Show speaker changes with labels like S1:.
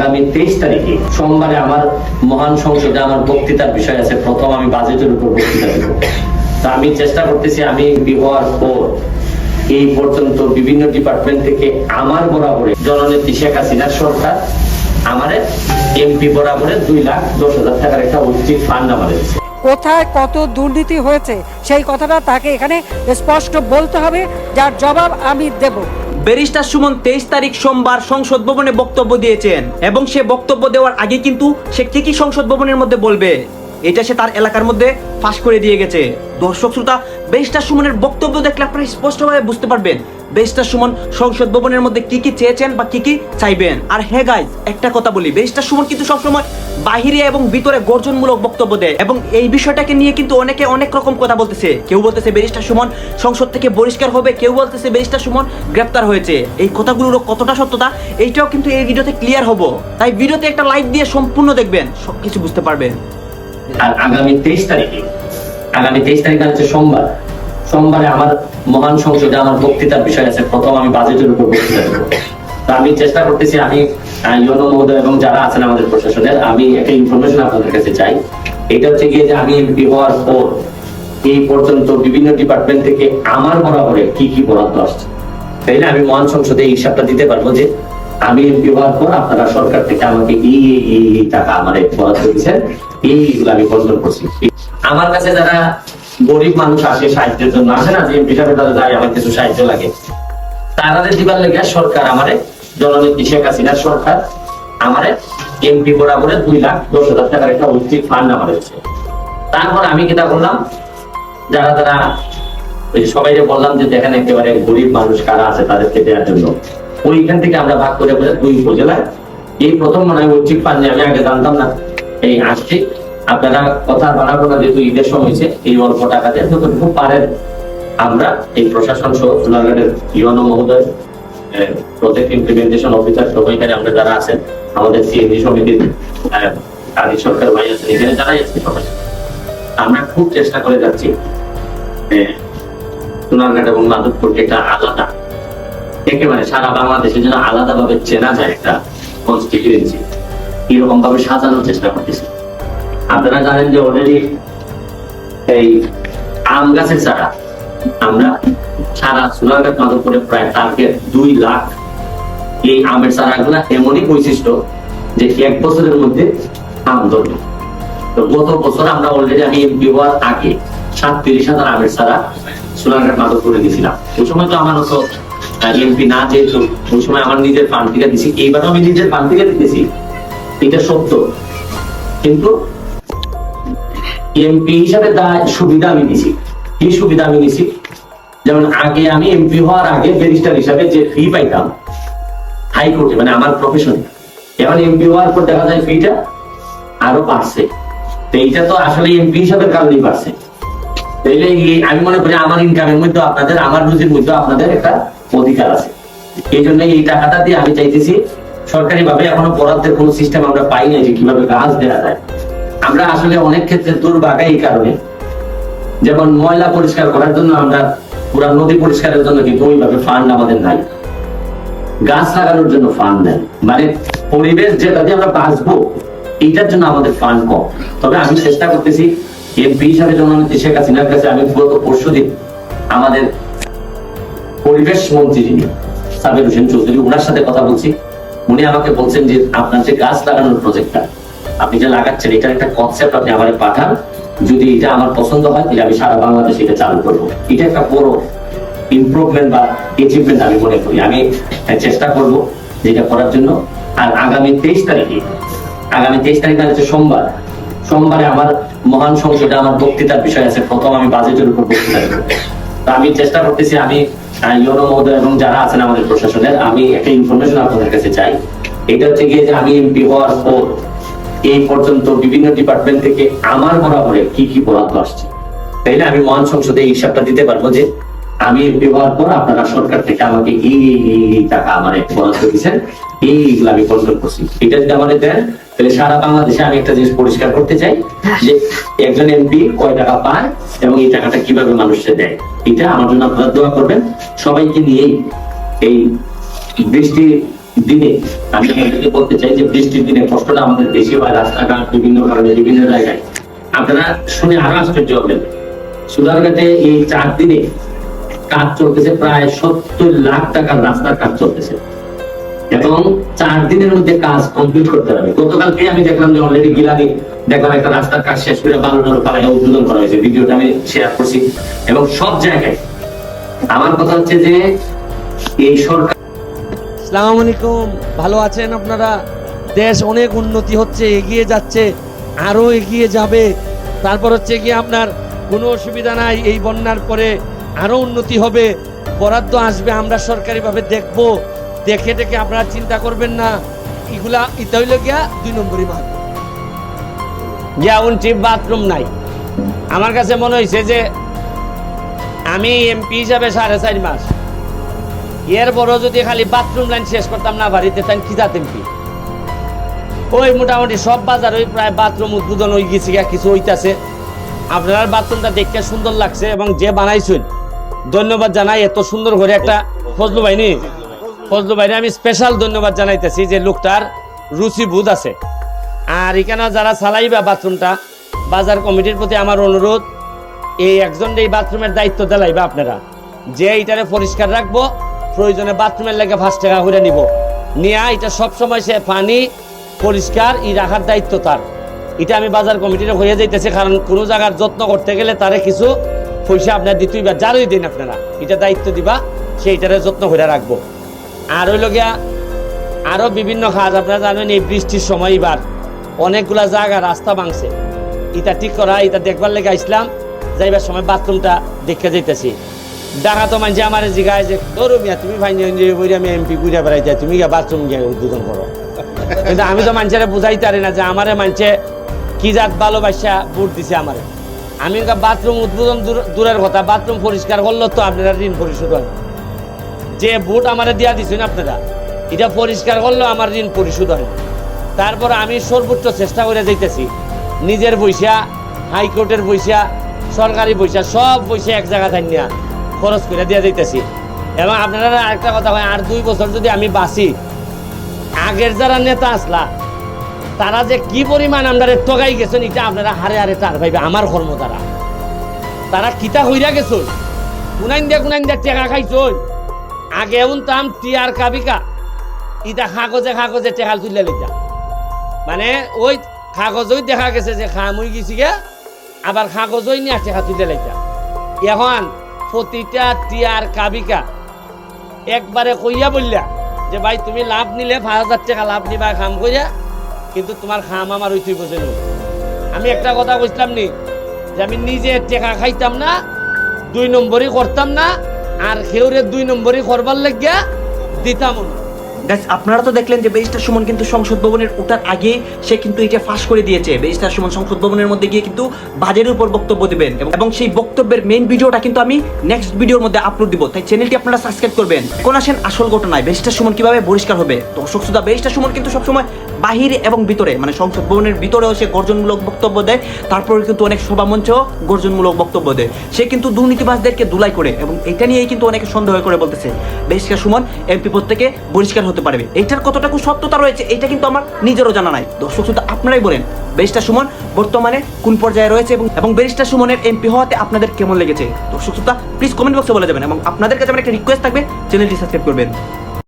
S1: আগামী 23 তারিখে সোমবারে আমার মহান সংসদে আমার বক্তৃতার বিষয় আছে। প্রথম আমি বাজেটের উপর বক্তৃতা দেব। তা আমি চেষ্টা করতেছি, আমি বিবাহের পর এই পর্যন্ত বিভিন্ন ডিপার্টমেন্ট থেকে আমার বরাবরে জননেত্রী শেখ হাসিনার সরকার আমাদের এমপি বরাবরে 2,10,000 টাকার একটা ঐচ্ছিক ফান্ড আমাদের।
S2: কোথায় কত দুর্নীতি হয়েছে সেই কথাটা তাকে এখানে স্পষ্ট বলতে হবে, যার জবাব আমি দেব।
S3: ব্যারিস্টার সুমন 23 তারিখ সোমবার সংসদ ভবনে বক্তব্য দিয়েছেন এবং সে বক্তব্য দেওয়ার আগে কিন্তু সে কি সংসদ ভবনের মধ্যে বলবে এটা সে তার এলাকার মধ্যে ফাঁস করে দিয়ে গেছে। দর্শক শ্রোতা, ব্যারিস্টার সুমনের বক্তব্য দেখলে আপনারা স্পষ্টভাবে বুঝতে পারবেন ব্যারিস্টার সুমন সংসদ ভবনের মধ্যে কি চেয়েছেন বা কি চাইবেন। আর হ্যাঁ গাইস, একটা কথা বলি, ব্যারিস্টার সুমন কিন্তু সবসময় বাহিরে এবং ভিতরে গর্জনমূলক বক্তব্য দেয় এবং এই বিষয়টাকে নিয়ে কিন্তু অনেকে অনেক রকম কথা বলতেছে। কেউ বলতেছে ব্যারিস্টার সুমন সংসদ থেকে বহিষ্কার হবে, কেউ বলতেছে ব্যারিস্টার সুমন গ্রেপ্তার হয়েছে। এই কথাগুলোর কতটা সত্যতা এইটাও কিন্তু এই ভিডিওতে ক্লিয়ার হবো, তাই ভিডিওতে একটা লাইক দিয়ে সম্পূর্ণ দেখবেন, সবকিছু বুঝতে পারবেন।
S1: আর আগামী 23 তারিখ হচ্ছে সোমবারে আমার মহান সংসদে আমার বক্তৃতার বিষয় আছে। প্রথম আমি বাজেটের উপর বক্তৃতা দেব। তা আমি চেষ্টা করতেছি, আমি ইউনো মহোদয় এবং যারা আছেন আমাদের প্রশাসনের, আমি একটা ইনফরমেশন আপনাদের কাছে চাই। এটা হচ্ছে গিয়ে যে আমি এমপি হওয়ার পর এই পর্যন্ত বিভিন্ন ডিপার্টমেন্ট থেকে আমার বরাবরে কি বরাদ্দ আসছে, তাইলে আমি মহান সংসদে এই হিসাবটা দিতে পারবো যে আমি এমপি হওয়ার পর আপনারা সরকার থেকে আমাকে এই টাকা আমার বরাদ্দ দিচ্ছেন, এইগুলো আমি বন্ধ করছি। আমার কাছে যারা গরিব মানুষ আসে সাহায্যের জন্য, আসে না যে এমপি সাহেব তারা যায় আমার কিছু সাহায্য লাগে, তাদের দিবার লেগে সরকার আমারে জননেত্রী শেখ হাসিনার সরকার আমারে এমপি বরাবরে 2,10,000 টাকার একটা ঐচ্ছিক ফান্ড আমাদের। তারপর আমি কিনা বললাম, যারা সবাই বললাম যে দেখেন একেবারে গরিব মানুষ কারা আছে তাদেরকে দেওয়ার জন্য ওইখান থেকে আমরা ভাগ করে 2 উপজেলায় এই প্রথম মনে হয় ঐচ্ছিক ফান্ড, আমি আগে জানতাম না, এই আসছে। আপনারা কথা বাড়াবো না, যেহেতু ঈদের সময় হয়েছে, এই অল্প টাকা দিয়ে যতটুকু পারেন আমরা এই প্রশাসন সহ সোনারগাঁয়ের ইউনো মহোদয়, প্রজেক্ট ইমপ্লিমেন্টেশন অফিসার, সবাইকারে আমরা যারা আছেন, আমাদের সিএনজি সমিতির কাজী সরকার ভাই আছেন, এখানে যারাই আছে সবাই আমরা খুব চেষ্টা করে যাচ্ছি সোনারগাঁ এবং মাধবপুরকে একটা আলাদা, একেবারে সারা বাংলাদেশে যেন আলাদা ভাবে চেনা যায় একটা কনস্টিটিউয়েন্সি, এরকম ভাবে সাজানোর চেষ্টা করতেছি। আপনারা জানেন যে অলরেডি এই আম গাছের চারা আমরা সারা সোনারগাঁ মাধবপুরে প্রায় টার্গেট 2 লাখ। এই আমের চারাগুলা এমনই বৈশিষ্ট্য যে 1 বছরের মধ্যে আম ধরবে। তো গত বছর আমরা অলরেডি আমি এমপি হওয়ার আগে 37,000 আমের চারা সোনারগাঁ মাধবপুরে দিয়েছিলাম। ওই সময় তো আমার তো এমপি না, যেহেতু ওই সময় আমার নিজের ফান্ড থেকে দিছি, এইবারও আমি নিজের ফান্ড থেকে দিতেছি, এটা সত্য। কিন্তু এমপি হিসাবে সুবিধা আমি দিছি। কি সুবিধা আমি নিছি? যেমন আগে আমি এমপি হওয়ার আগে ব্যারিস্টার হিসাবে যে ফি পাইতাম হাইকোর্টে, মানে আমার প্রফেশন, এখন এমপি হওয়ার পর দেখা যায় ফিটা আরো বাড়ছে। তো এইটা তো আসলে এমপি হিসাবে কারণেই বাড়ছে। তাইলে আমি মনে করি আমার ইনকামের মধ্যে আপনাদের, আমার রুজির মধ্যে আপনাদের একটা অধিকার আছে। এই জন্য এই টাকাটা দিয়ে আমি চাইতেছি, সরকারি ভাবে এখনো বরাদ্দের কোনো সিস্টেম আমরা পাই না যে কিভাবে গাছ দেওয়া যায়। আমরা আসলে অনেক ক্ষেত্রে দুর্ভাগা এই কারণে, যেমন ময়লা পরিষ্কার করার জন্য আমরা পুরা নদী পরিষ্কারের জন্য কিন্তু ওইভাবে ফান্ড আমাদের নাই, গাছ লাগানোর জন্য ফান্ড নেই, মানে পরিবেশ যেটা দিয়ে আমরা বাঁচবো এইটার জন্য আমাদের ফান্ড কম। তবে আমি চেষ্টা করতেছি এমপি হিসাবে জননেত্রী শেখ হাসিনার কাছে, আমি গত পরশুদিন আমাদের পরিবেশ মন্ত্রী যিনি সাবের হোসেন চৌধুরী, ওনার সাথে কথা বলছি। উনি আমাকে বলছেন যে আপনার যে গাছ লাগানোর প্রজেক্টটা আপনি যে লাগাচ্ছেন, এটার একটা কনসেপ্ট আপনি আমাদের পাঠান, যদি এটা আমার পছন্দ হয় তাহলে আমি সারা বাংলাদেশে এটা চালু করবো। এটা একটা বড় ইমপ্রুভমেন্ট বা অ্যাচিভমেন্ট আমি মনে করি। আমি চেষ্টা করব যেটা করার জন্য। আর আগামী 23 তারিখ হচ্ছে সোমবারে আমার মহান সংসদে আমার বক্তৃতার বিষয় আছে। প্রথম আমি বাজেটের উপর বক্তৃতা দেব। তা আমি চেষ্টা করতেছি, আমি ইউনো মহোদয় এবং যারা আছেন আমাদের প্রশাসনের, আমি একটা ইনফরমেশন আপনাদের কাছে চাই। এটা হচ্ছে গিয়ে যে আমি এমপি হওয়ার পর এই পর্যন্ত বিভিন্ন ডিপার্টমেন্ট থেকে আমার বরাবরে কি বরাদ্দ আসছে, তাইলে আমি মহান সংসদে এই হিসাবটা দিতে পারবো যে আমি এমপি হওয়ার পর আপনারা সরকার থেকে আমাকে এই টাকা আমার বরাদ্দ দিচ্ছেন, এইগুলো আমি বন্ধ করছি। এটা যদি আমাদের দেন তাহলে সারা বাংলাদেশে আমি একটা জিনিস পরিষ্কার করতে চাই যে একজন এমপি কয় টাকা পায় এবং এই টাকাটা কিভাবে মানুষকে দেয়। এটা আমার জন্য আপনারা দোয়া করবেন। সবাইকে নিয়েই এই বৃষ্টি দিনে আমি আপনাদেরকে বলতে চাই যে বৃষ্টির দিনে কষ্টটা আমাদের বেশি হয়, রাস্তাঘাট বিভিন্ন কারণে বিভিন্ন জায়গায়। আপনারা শুনে আরো আশ্চর্য হবেন, সুদারঘাটে এই 4 দিনে কাজ চলতেছে প্রায় 70 লাখ টাকার রাস্তার কাজ চলতেছে, এবং 4 দিনের মধ্যে কাজ কমপ্লিট করতে হবে। গতকালকে আমি দেখলাম যে অলরেডি গিলানি দেখলাম একটা রাস্তার কাজ শেষ করে বালুর পাড়ায় উদ্বোধন করা হয়েছে, ভিডিওটা আমি শেয়ার করছি। এবং সব জায়গায় আমার কথা হচ্ছে যে এই সরকার।
S4: আসসালামু আলাইকুম, ভালো আছেন আপনারা? দেশ অনেক উন্নতি হচ্ছে, এগিয়ে যাচ্ছে, আরো এগিয়ে যাবে। তারপর হচ্ছে কি আপনার কোনো অসুবিধা নাই, এই বন্যার পরে আরো উন্নতি হবে, বরাদ্দ আসবে, আমরা সরকারিভাবে দেখব, দেখে দেখে আপনারা চিন্তা করবেন না। এগুলা এটা হইল গিয়া 2 নম্বরই মাল গিয়া উনটি বাথরুম নাই। আমার কাছে মনে হয়েছে যে আমি এমপি হিসাবে 4.5 মাস, এর বড় যদি খালি বাথরুম লাইন শেষ করতাম না বাড়িতে, তাই কি যাতেন কি ওই মোটামুটি সব বাজার ওই প্রায় বাথরুম উদ্বোধন হয়ে গেছে, কিছু হইতাছে। আপনার বাথরুমটা দেখতে সুন্দর লাগছে এবং যে বানাইছেন ধন্যবাদ জানাই। এত সুন্দর করে একটা ফজলু ভাইনি আমি স্পেশাল ধন্যবাদ জানাইতেছি যে লোকটার রুচিবোধ আছে। আর এখানে যারা চালাইবা বাথরুমটা, বাজার কমিটির প্রতি আমার অনুরোধ, এই একজন এই বাথরুমের দায়িত্ব দিলাইবা আপনারা, যে এইটারে পরিষ্কার রাখবো, প্রয়োজনে বাথরুমের লাগে 5 টাকা করে নিব, নিয়ে এটা সবসময় সে পানি পরিষ্কার রাখার দায়িত্ব তার। এটা আমি বাজার কমিটির হয়ে যাইতেছে, কারণ কোনো জায়গার যত্ন করতে গেলে তারে কিছু পয়সা আপনার দিতেই বা যারই দিন আপনারা এটা দায়িত্ব দিবা, সেইটারে যত্ন করে রাখবো। আর হইল গিয়া আরো বিভিন্ন কাজ আপনারা জানেন, এই বৃষ্টির সময় এবার অনেকগুলা জায়গা রাস্তা ভাঙছে, এটা ঠিক করা, এটা দেখবার লেগে আসলাম। যাইবার সময় বাথরুমটা দেখে যাইতেছি, ডাকা তো মানছে আমার জিগায় যে তোর মিয়া তুমি ভাই আমি এমপি ঘুরে বেড়াইতে, তুমি গিয়ে বাথরুম গিয়ে উদ্বোধন করো। কিন্তু আমি তো মানুষের বুঝাইতে পারি না যে আমারে মানছে কি জাত ভালোবাসা ভোট দিছে আমারে। আমি বাথরুম উদ্বোধন দূরের কথা, বাথরুম পরিষ্কার করলো তো আপনারা ঋণ পরিশোধ হয়, যে ভোট আমারে দিয়া দিচ্ছেন আপনারা, এটা পরিষ্কার করলো আমার ঋণ পরিশোধ হয়। তারপর আমি সর্বোচ্চ চেষ্টা করে যাইতেছি, নিজের পয়সা, হাইকোর্টের পয়সা, সরকারি পয়সা, সব পয়সা এক জায়গা থাকি না খরচ করে দিয়ে যাইতেছি। এবং আপনারা আরেকটা কথা হয়, আর 2 বছর যদি আমি বাঁচি, আগের যারা নেতা আসলা তারা যে কি পরিমাণ আমরা ঠগাই গেছেন, এটা আপনারা হারে হারে টার পাইবে। আমার কর্ম তারা কিতা হইরা গেছেন, কুনাইন দিয়া টেকা খাইছন। আগে উনতাম টিয়ার কাবিকা, ইটা কাগজে টেকা তুলে লইতা, মানে ওই কাগজই দেখা গেছে যে খাম হয়ে গেছি গে, আবার কাগজই নিয়ে টেকা তুলে লইতা। এখন প্রতিটা টিয়ার কাবিকা একবারে কইয়া বললা যে ভাই তুমি লাভ নিলে 5,000 টাকা লাভ নিবা খাম কইয়া, কিন্তু তোমার খাম আমার ওই তুই বোঝে। আমি একটা কথা কইছিলাম নি যে আমি নিজে টেকা খাইতাম না, 2 নম্বরই করতাম না, আর কেউরে 2 নম্বরই করবার লাগিয়া দিতাম না।
S3: গাইস, আপনারা তো দেখলেন যে ব্যারিস্টার সুমন কিন্তু সংসদ ভবনের ওঠার আগে সে কিন্তু এটা ফাঁস করে দিয়েছে। ব্যারিস্টার সুমন সংসদ ভবনের মধ্যে গিয়ে কিন্তু বাজেটের উপর বক্তব্য দিবেন, এবং সেই বক্তব্যের মেইন ভিডিওটা কিন্তু আমি নেক্সট ভিডিওর মধ্যে আপলোড দিব, তাই চ্যানেলটি আপনারা সাবস্ক্রাইব করবেন। কোন আসেন আসল ঘটনায়, ব্যারিস্টার সুমন কিভাবে বহিষ্কার হবে। দর্শক শ্রোতা, ব্যারিস্টার সুমন কিন্তু সবসময় বাহিরে এবং ভিতরে, মানে সংসদ ভবনের ভিতরেও সে গর্জনমূলক বক্তব্য দেয়, তারপরে কিন্তু অনেক সভা মঞ্চেও গর্জনমূলক বক্তব্য দেয়। সে কিন্তু দুর্নীতিবাজদেরকে দুলাই করে, এবং এটা নিয়েই কিন্তু অনেকে সন্দেহ করে বলতেছে ব্যারিস্টার সুমন এমপি পদ থেকে বহিষ্কার হতে পারবে। এইটার কতটুকু সত্যতা রয়েছে এটা কিন্তু আমার নিজেরও জানা নাই। দর্শক শ্রোতা, আপনারাই বলেন ব্যারিস্টার সুমন বর্তমানে কোন পর্যায়ে রয়েছে, এবং ব্যারিস্টার সুমনের এমপি হওয়াতে আপনাদের কেমন লেগেছে। দর্শক শ্রোতা, প্লিজ কমেন্ট বক্সে বলে যাবেন, এবং আপনাদের কাছে আমার একটা রিকোয়েস্ট থাকবে, চ্যানেলটি সাবস্ক্রাইব করবেন।